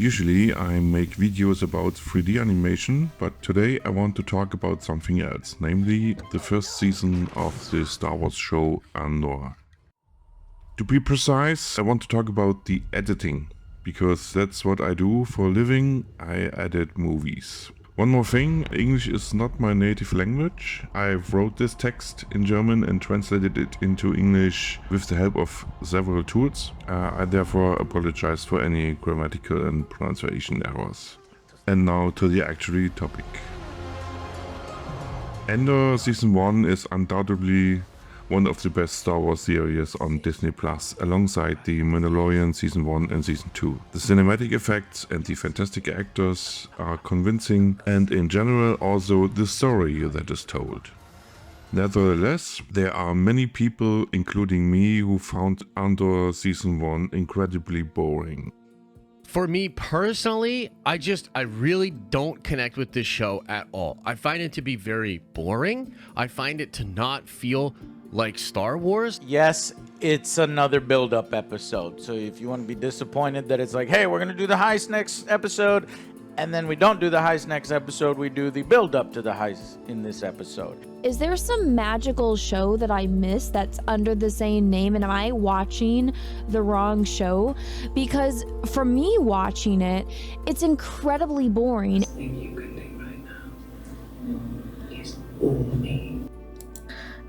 Usually I make videos about 3D animation, but today I want to talk about something else, namely the first season of the Star Wars show ANDOR. To be precise, I want to talk about the editing, because that's what I do for a living. I edit movies. One more thing, English is not my native language. I wrote this text in German and translated it into English with the help of several tools. I therefore apologize for any grammatical and pronunciation errors. And now to the actual topic. ANDOR Season 1 is undoubtedly one of the best Star Wars series on Disney Plus, alongside The Mandalorian Season 1 and Season 2. The cinematic effects and the fantastic actors are convincing, and in general also the story that is told. Nevertheless, there are many people, including me, who found ANDOR Season 1 incredibly boring. For me personally, I really don't connect with this show at all. I find it to be very boring. I find it to not feel like Star Wars. Yes, it's another build-up episode. So if you want to be disappointed that it's like, hey, we're going to do the heist next episode, and then we don't do the heist next episode, we do the build-up to the heist in this episode. Is there some magical show that I missed that's under the same name, and am I watching the wrong show? Because for me watching it, it's incredibly boring. The thing you can do right now is all me.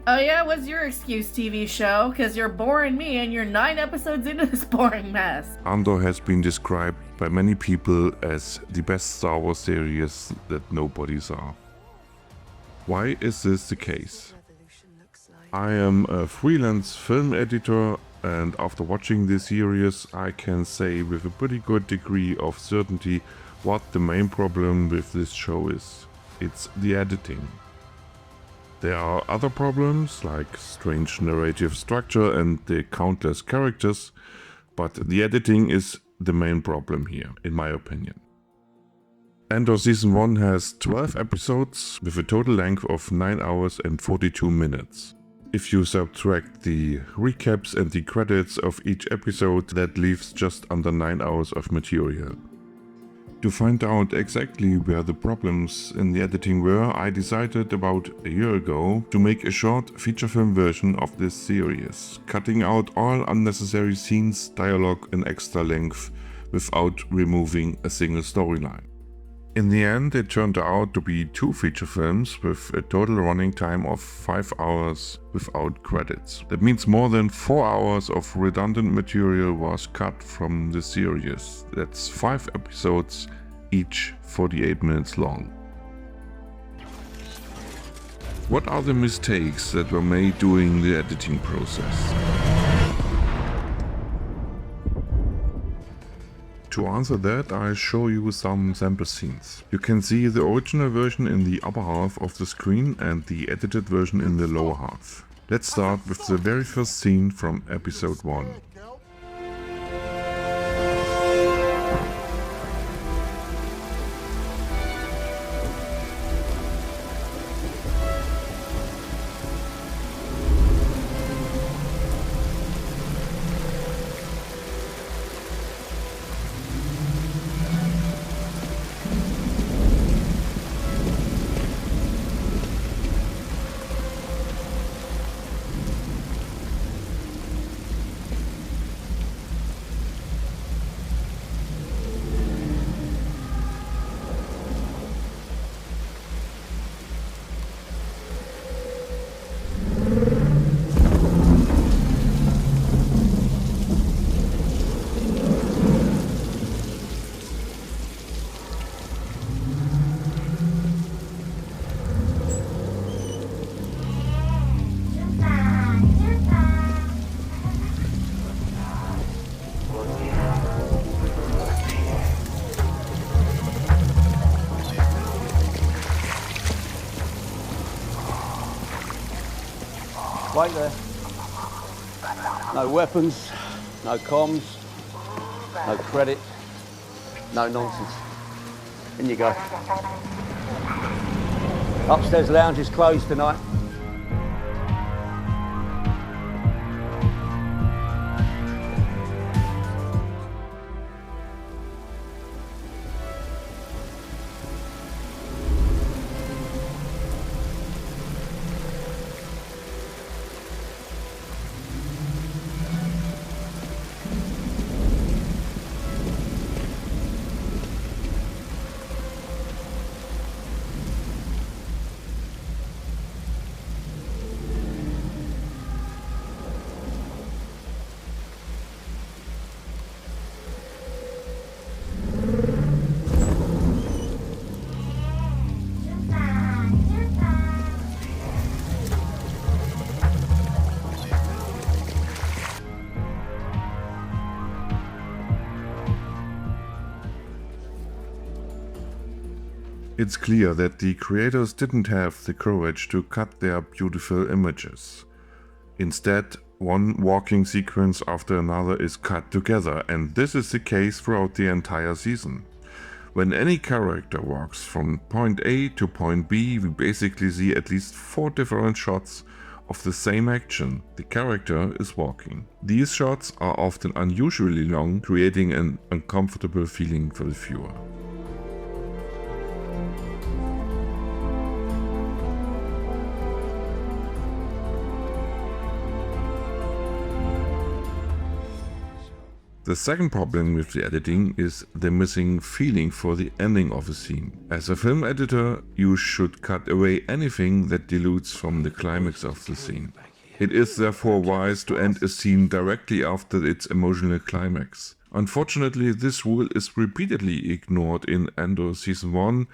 Oh yeah, what's your excuse, TV show? Because you're boring me and you're 9 episodes into this boring mess. ANDOR has been described by many people as the best Star Wars series that nobody saw. Why is this the case? I am a freelance film editor, and after watching this series I can say with a pretty good degree of certainty what the main problem with this show is. It's the editing. There are other problems like strange narrative structure and the countless characters, but the editing is the main problem here, in my opinion. ANDOR Season 1 has 12 episodes with a total length of 9 hours and 42 minutes. If you subtract the recaps and the credits of each episode, that leaves just under 9 hours of material. To find out exactly where the problems in the editing were, I decided about a year ago to make a short feature film version of this series, cutting out all unnecessary scenes, dialogue and extra length without removing a single storyline. In the end, it turned out to be 2 feature films with a total running time of 5 hours without credits. That means more than 4 hours of redundant material was cut from the series. That's 5 episodes, each 48 minutes long. What are the mistakes that were made during the editing process? To answer that, I show you some sample scenes. You can see the original version in the upper half of the screen and the edited version in the lower half. Let's start with the very first scene from episode 1. Wait there. No weapons, no comms, no credit, no nonsense. In you go. Upstairs lounge is closed tonight. It's clear that the creators didn't have the courage to cut their beautiful images. Instead, one walking sequence after another is cut together, and this is the case throughout the entire season. When any character walks from point A to point B, we basically see at least 4 different shots of the same action. The character is walking. These shots are often unusually long, creating an uncomfortable feeling for the viewer. The second problem with the editing is the missing feeling for the ending of a scene. As a film editor, you should cut away anything that dilutes from the climax of the scene. It is therefore wise to end a scene directly after its emotional climax. Unfortunately, this rule is repeatedly ignored in ANDOR Season 1,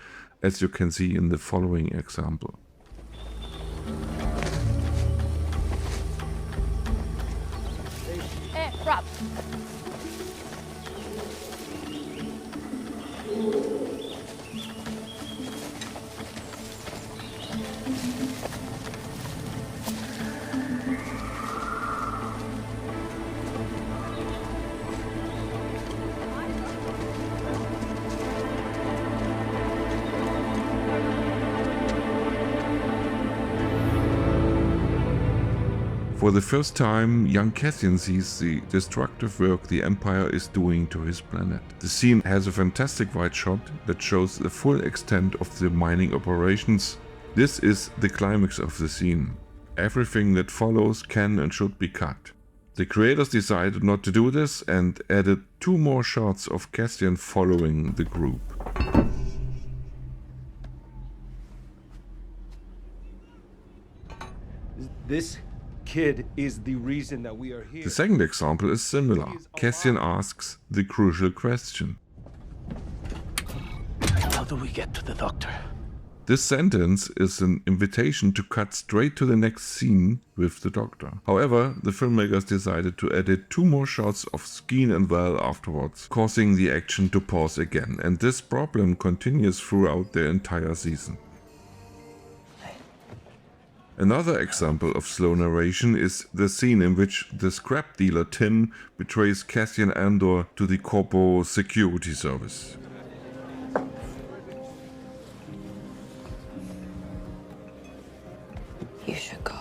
as you can see in the following example. Rob. For the first time, young Cassian sees the destructive work the Empire is doing to his planet. The scene has a fantastic wide shot that shows the full extent of the mining operations. This is the climax of the scene. Everything that follows can and should be cut. The creators decided not to do this and added 2 more shots of Cassian following the group. This kid is the reason that we are here. The second example is similar. Cassian asks the crucial question. How do we get to the doctor? This sentence is an invitation to cut straight to the next scene with the Doctor. However, the filmmakers decided to edit 2 more shots of Skeen and Val afterwards, causing the action to pause again, and this problem continues throughout the entire season. Another example of slow narration is the scene in which the scrap dealer Tim betrays Cassian Andor to the Corpo security service. You should go.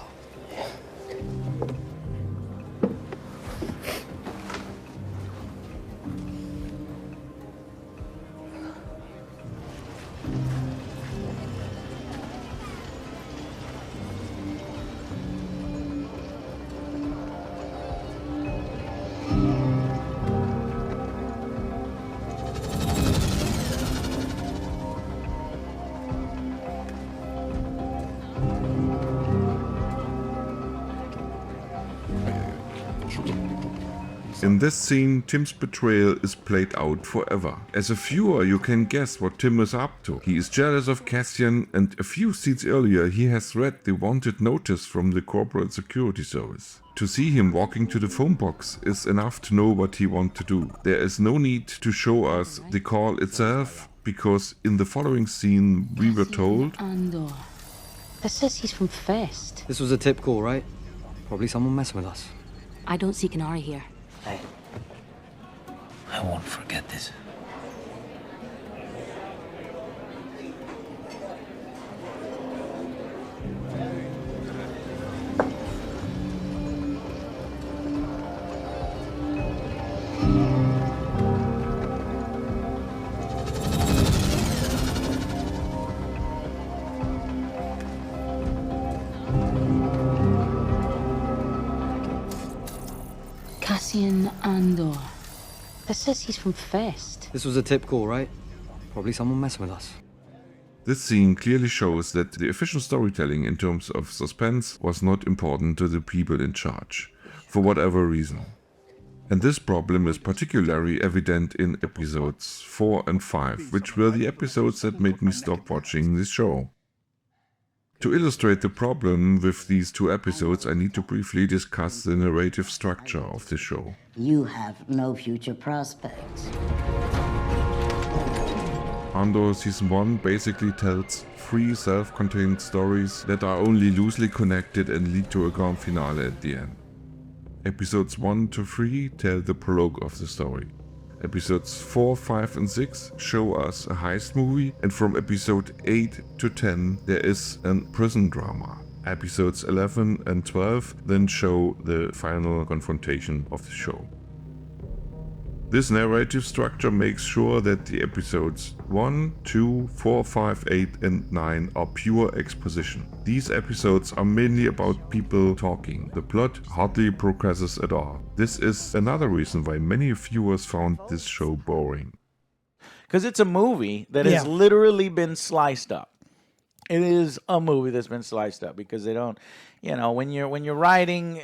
In this scene, Tim's betrayal is played out forever. As a viewer, you can guess what Tim is up to. He is jealous of Cassian, and a few scenes earlier he has read the wanted notice from the corporate security service. To see him walking to the phone box is enough to know what he wants to do. There is no need to show us the call itself, because in the following scene we were told ANDOR. That says he's from Fest. This was a tip call, right? Probably someone messing with us. I don't see Canary here. Hey, I won't forget this. Cassian Andor. That says he's from Fest. This was a tip call, right? Probably someone messing with us. This scene clearly shows that the efficient storytelling in terms of suspense was not important to the people in charge, for whatever reason. And this problem is particularly evident in episodes 4 and 5, which were the episodes that made me stop watching the show. To illustrate the problem with these 2 episodes, I need to briefly discuss the narrative structure of the show. You have no future prospects. ANDOR Season 1 basically tells 3 self-contained stories that are only loosely connected and lead to a grand finale at the end. Episodes 1 to 3 tell the prologue of the story. Episodes 4, 5 and 6 show us a heist movie, and from episode 8 to 10 there is a prison drama. Episodes 11 and 12 then show the final confrontation of the show. This narrative structure makes sure that the episodes 1, 2, 4, 5, 8 and 9 are pure exposition. These episodes are mainly about people talking. The plot hardly progresses at all. This is another reason why many viewers found this show boring. Because it's a movie that has literally been sliced up. It is a movie that's been sliced up because they don't, when you're writing,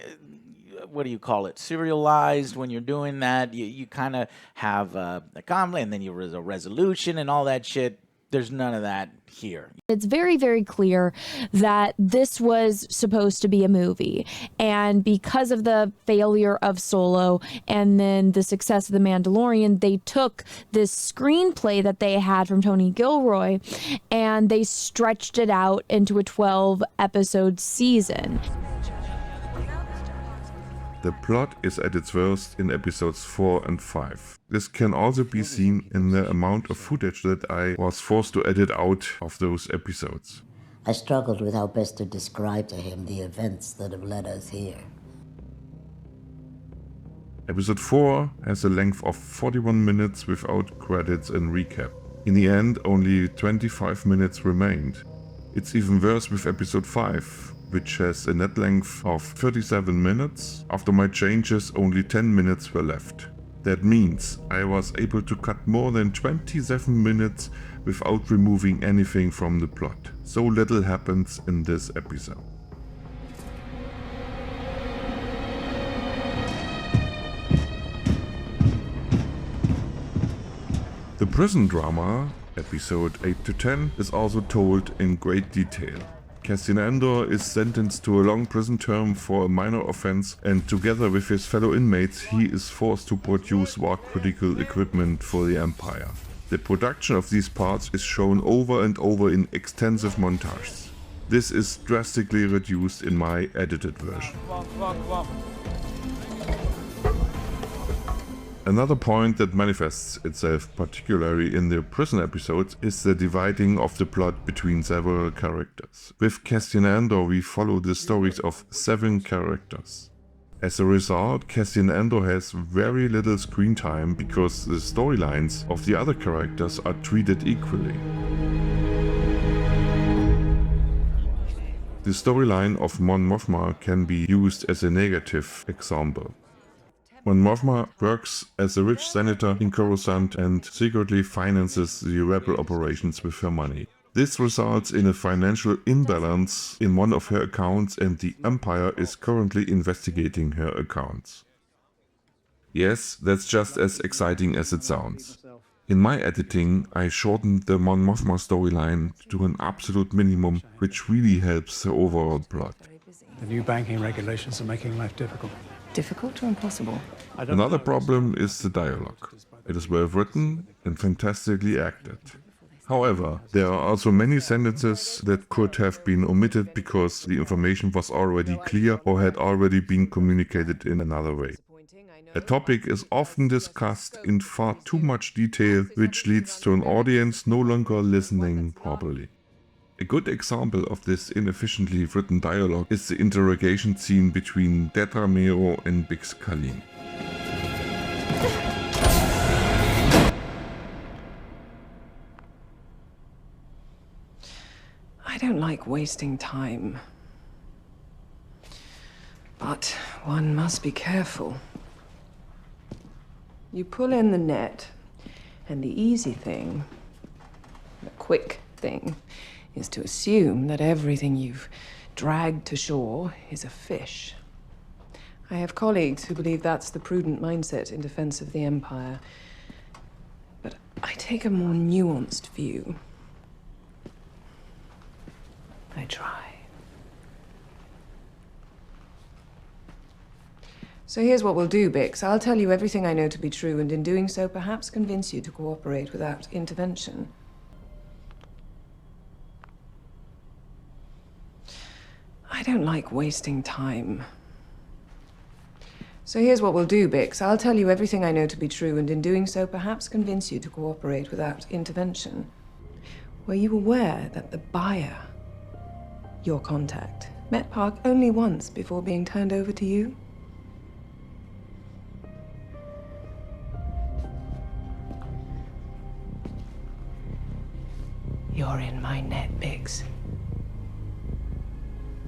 what do you call it? Serialized. When you're doing that, you kind of have a conflict, and then there's a resolution and all that shit. There's none of that here. It's very, very clear that this was supposed to be a movie. And because of the failure of Solo and then the success of The Mandalorian, they took this screenplay that they had from Tony Gilroy and they stretched it out into a 12-episode season. The plot is at its worst in episodes 4 and 5. This can also be seen in the amount of footage that I was forced to edit out of those episodes. I struggled with how best to describe to him the events that have led us here. Episode 4 has a length of 41 minutes without credits and recap. In the end, only 25 minutes remained. It's even worse with episode 5, which has a net length of 37 minutes. After my changes, only 10 minutes were left. That means I was able to cut more than 27 minutes without removing anything from the plot. So little happens in this episode. The prison drama, episode 8 to 10, is also told in great detail. Cassian Andor is sentenced to a long prison term for a minor offense, and together with his fellow inmates he is forced to produce war-critical equipment for the Empire. The production of these parts is shown over and over in extensive montages. This is drastically reduced in my edited version. Another point that manifests itself particularly in the prison episodes is the dividing of the plot between several characters. With Cassian Andor we follow the stories of 7 characters. As a result, Cassian Andor has very little screen time because the storylines of the other characters are treated equally. The storyline of Mon Mothma can be used as a negative example. Mon Mothma works as a rich senator in Coruscant and secretly finances the rebel operations with her money. This results in a financial imbalance in one of her accounts, and the Empire is currently investigating her accounts. Yes, that's just as exciting as it sounds. In my editing, I shortened the Mon Mothma storyline to an absolute minimum, which really helps the overall plot. The new banking regulations are making life difficult. Difficult or impossible? Another problem is the dialogue. It is well written and fantastically acted. However, there are also many sentences that could have been omitted because the information was already clear or had already been communicated in another way. A topic is often discussed in far too much detail, which leads to an audience no longer listening properly. A good example of this inefficiently written dialogue is the interrogation scene between Dedra Meero and Bix Kalin. I don't like wasting time. But one must be careful. You pull in the net, and the easy thing, the quick thing, is to assume that everything you've dragged to shore is a fish. I have colleagues who believe that's the prudent mindset in defense of the Empire. But I take a more nuanced view. I try. So here's what we'll do, Bix. I'll tell you everything I know to be true, and in doing so, perhaps convince you to cooperate without intervention. don't like wasting time. So here's what we'll do, Bix. I'll tell you everything I know to be true, and in doing so, perhaps convince you to cooperate without intervention. Were you aware that the buyer, your contact, met Park only once before being turned over to you? You're in my net, Biggs.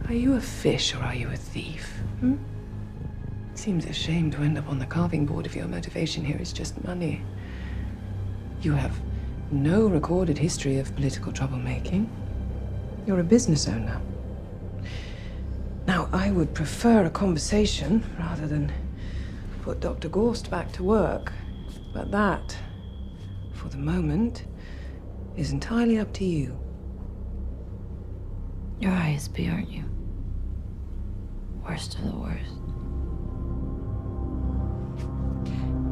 Are you a fish or are you a thief? Seems a shame to end up on the carving board if your motivation here is just money. You have no recorded history of political troublemaking. You're a business owner. Now, I would prefer a conversation rather than put Dr. Gorst back to work. But that, for the moment, is entirely up to you. You're ISB, aren't you? Worst of the worst.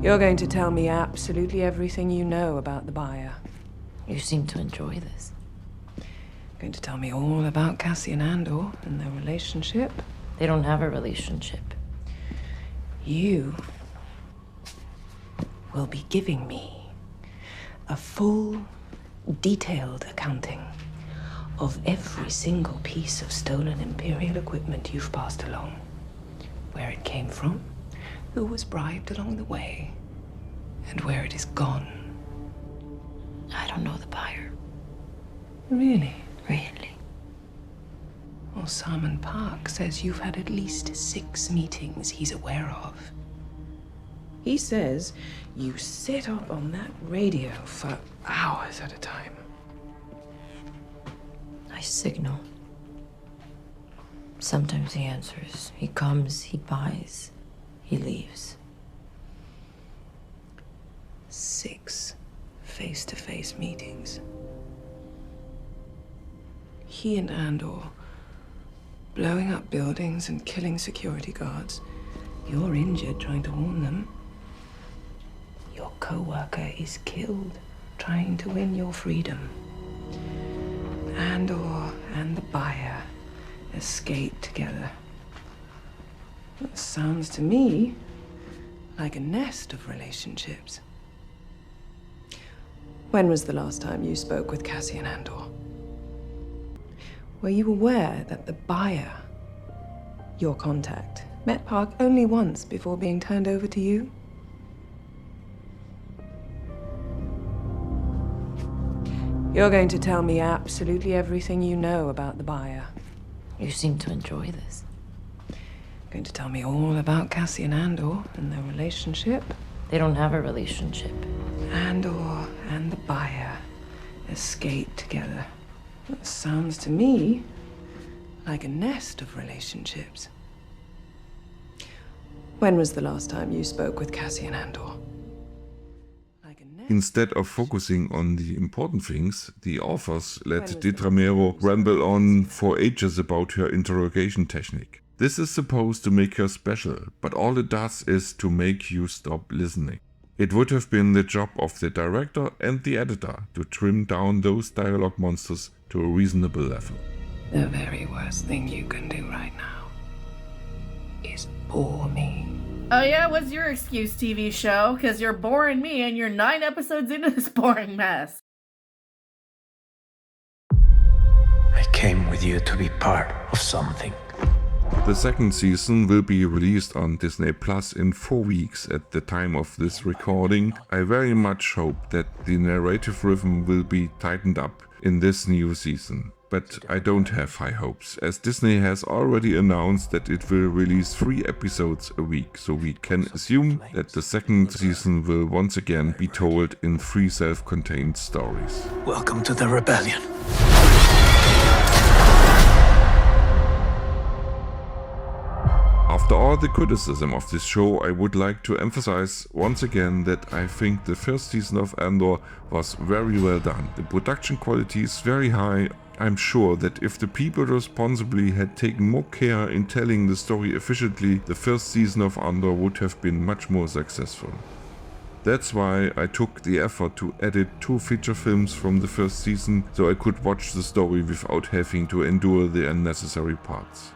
You're going to tell me absolutely everything you know about the buyer. You seem to enjoy this. Going to tell me all about Cassie and Andor and their relationship. They don't have a relationship. You will be giving me a full, detailed accounting of every single piece of stolen Imperial equipment you've passed along. Where it came from, who was bribed along the way, and where it is gone. I don't know the buyer. Really? Really? Well, Simon Park says you've had at least 6 meetings he's aware of. He says you sit up on that radio for hours at a time. I signal. Sometimes he answers. He comes, he buys, he leaves. 6 face-to-face meetings. He and Andor blowing up buildings and killing security guards. You're injured trying to warn them. Your co-worker is killed trying to win your freedom. Andor and the buyer escape together. That sounds to me like a nest of relationships. When was the last time you spoke with Cassie and Andor? Were you aware that the buyer, your contact, met Park only once before being turned over to you? You're going to tell me absolutely everything you know about the buyer. You seem to enjoy this. Going to tell me all about Cassie and Andor and their relationship. They don't have a relationship. Andor and the buyer escape together. That sounds to me like a nest of relationships. When was the last time you spoke with Cassie and Andor? Instead of focusing on the important things, the authors let Detramero ramble on for ages about her interrogation technique. This is supposed to make her special, but all it does is to make you stop listening. It would have been the job of the director and the editor to trim down those dialogue monsters to a reasonable level. The very worst thing you can do right now is bore me. Oh yeah, what's your excuse, TV show? Because you're boring me and you're 9 episodes into this boring mess. I came with you to be part of something. The second season will be released on Disney Plus in 4 weeks at the time of this recording. I very much hope that the narrative rhythm will be tightened up in this new season. But I don't have high hopes, as Disney has already announced that it will release 3 episodes a week, so we can assume that the second season will once again be told in 3 self-contained stories. Welcome to the rebellion. After all the criticism of this show, I would like to emphasize once again that I think the first season of Andor was very well done. The production quality is very high. I'm sure that if the people responsibly had taken more care in telling the story efficiently, the first season of Andor would have been much more successful. That's why I took the effort to edit 2 feature films from the first season, so I could watch the story without having to endure the unnecessary parts.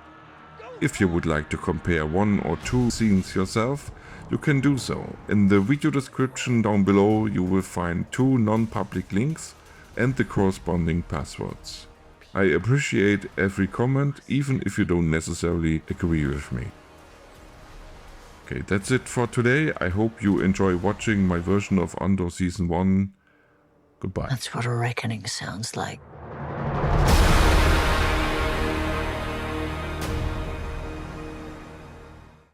If you would like to compare 1 or 2 scenes yourself, you can do so. In the video description down below you will find 2 non-public links and the corresponding passwords. I appreciate every comment, even if you don't necessarily agree with me. Okay, that's it for today. I hope you enjoy watching my version of ANDOR Season 1. Goodbye. That's what a reckoning sounds like.